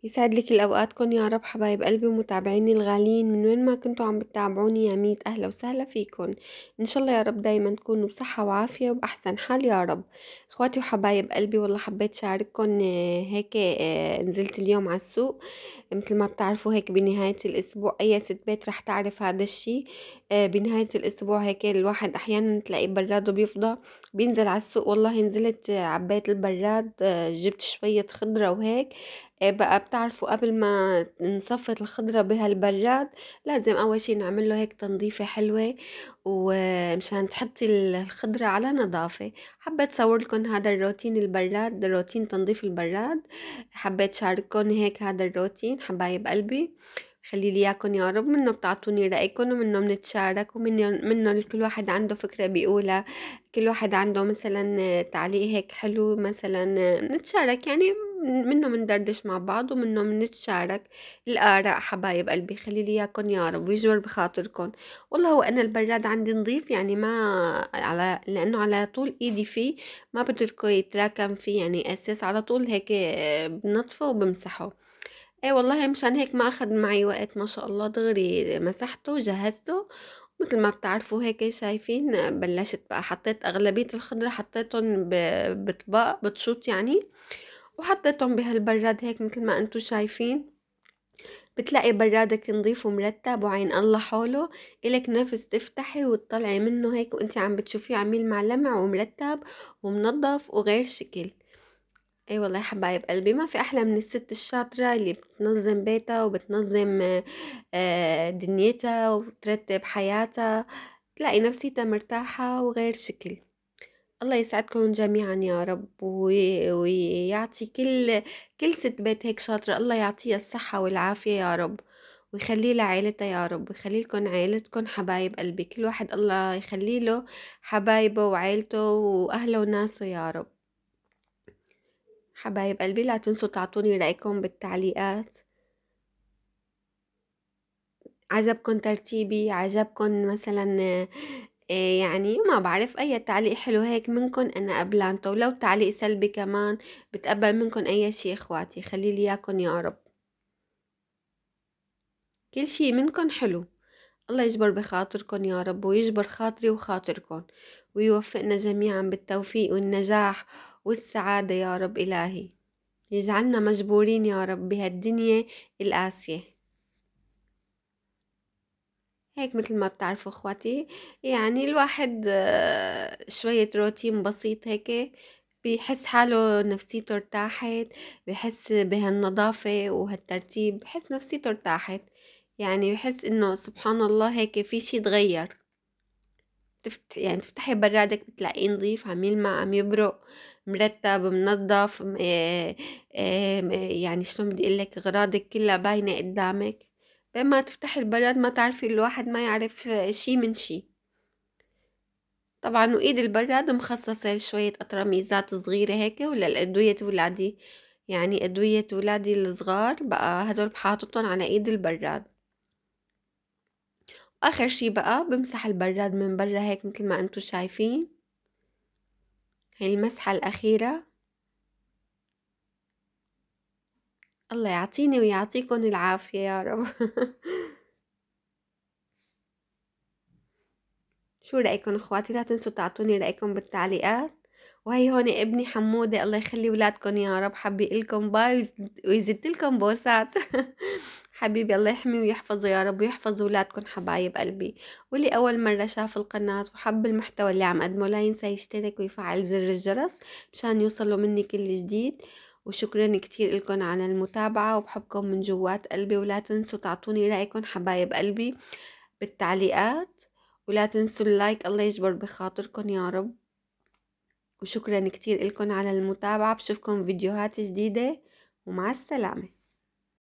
يسعد لي كل أوقاتكم يا رب حبايب قلبي ومتابعيني الغاليين من وين ما كنتوا عم بتتابعوني يا ميت أهلا وسهلا فيكم. إن شاء الله يا رب دايما تكونوا بصحة وعافية وبأحسن حال يا رب. إخواتي وحبايب قلبي والله حبيت شارككم هيك نزلت اليوم على السوق. مثل ما بتعرفوا هيك بنهاية الأسبوع أي ست بيت رح تعرف هذا الشي. بنهاية الأسبوع هيك الواحد أحيانا تلاقيه براده بيفضى، بينزل على السوق. والله نزلت عبيت البراد، جبت شوية خضرة وهيك. بقى بتعرفوا قبل ما نصفّي الخضرة بهالبرّاد لازم أول شي نعمل له هيك تنضيفة حلوة، ومشان تحطّي الخضرة على نضافة. حبّيت صور لكم هذا الروتين البرّاد، روتين تنضيف البرّاد. حبّيت شارككن هيك هذا الروتين حبايب قلبي، خلّي لي إياكم يا رب، منّه بتعطوني رأيكم ومنّه بنتشارك منّه كل واحد عنده فكرة بيقولها، كل واحد عنده مثلًا تعليق هيك حلو مثلًا نتشارك يعني منّه مندردش مع بعض ومنّه منتشارك الآراء حبايب قلبي، خلّي لي إياكم يا رب ويجبر بخاطركم. والله هو أنا البرّاد عندي نضيف يعني ما على لإنه على طول إيدي فيه، ما باتركه يتراكم فيه يعني أساس على طول هيك بانضفه وبامسحه. إيه والله مشان هيك ما أخد معي وقت ما شاء الله دغري مسحته وجهزته. مثل ما بتعرفوا هيك شايفين بلشت بقى حطيت أغلبية الخضرة حطيتهم بطباق بطشوط يعني، وحطيتهم بهالبراد هيك متل ما انتو شايفين. بتلاقي برادك نضيف ومرتب وعين الله حوله، إلك نفس تفتحي وتطلعي منه هيك وانتي عم بتشوفيه عم يلمع لمع ومرتب ومنظف وغير شكل. اي والله يا حبايب قلبي ما في احلى من الست الشاطرة اللي بتنظم بيتها وبتنظم دنيتها وترتب حياتها، تلاقي نفسيتها مرتاحة وغير شكل. الله يسعدكم جميعا يا رب ويعطي كل ست بيت هيك شاطرة، الله يعطيها الصحة والعافية يا رب، ويخلي لها عيلتها يا رب، ويخلي لكم عيلتكم حبايب قلبي، كل واحد الله يخلي له حبايبه وعيلته وأهله وناسه يا رب. حبايب قلبي لا تنسوا تعطوني رأيكم بالتعليقات. عجبكن ترتيبي؟ عجبكن مثلا يعني ما بعرف أي تعليق حلو هيك منكن أنا قبلانته، ولو تعليق سلبي كمان بتقبل منكن أي شي إخواتي، خلي لي إياكن يا رب، كل شي منكن حلو. الله يجبر بخاطركن يا رب ويجبر خاطري وخاطركن، ويوفقنا جميعا بالتوفيق والنجاح والسعادة يا رب إلهي، يجعلنا مجبورين يا رب بهالدنيا القاسية. هيك مثل ما بتعرفوا اخواتي، يعني الواحد شوية روتين بسيط هيك بيحس حاله نفسيته ارتاحت، بحس بهالنظافة وهالترتيب بحس نفسيته ارتاحت، يعني بحس انه سبحان الله هيك في شي تغير. يعني تفتحي برادك بتلاقيه نظيف عم يلمع عم يبرق مرتب منظف يعني شلون بدي اقول لك اغراضك كلها باينة قدامك. بما تفتحي البراد ما تعرفي الواحد ما يعرف شي من شي. طبعا وإيد البراد مخصصة لشوية أطرميزات صغيرة هيك ولا الأدوية ولادي، يعني أدوية ولادي الصغار بقى هدول بحاططهم على إيد البراد. آخر شي بقى بمسح البراد من برا هيك مثل ما انتو شايفين، هي المسحة الأخيرة. الله يعطيني ويعطيكم العافية يا رب. شو رأيكم اخواتي؟ لا تنسوا تعطوني رأيكم بالتعليقات. وهي هون ابني حمودة الله يخلي ولادكم يا رب، حبي لكم باي ويزيد لكم بوسات. حبيبي الله يحمي ويحفظه يا رب ويحفظ ولادكم حبايب قلبي. واللي أول مرة شاف القناة وحب المحتوى اللي عم قدمه لا ينسى يشترك ويفعل زر الجرس مشان يوصله مني كل جديد. وشكرا كتير لكم على المتابعة وبحبكم من جوات قلبي، ولا تنسوا تعطوني رأيكم حبايب قلبي بالتعليقات، ولا تنسوا اللايك الله يجبر بخاطركم يا رب. وشكرا كتير لكم على المتابعة، بشوفكم فيديوهات جديدة ومع السلامة.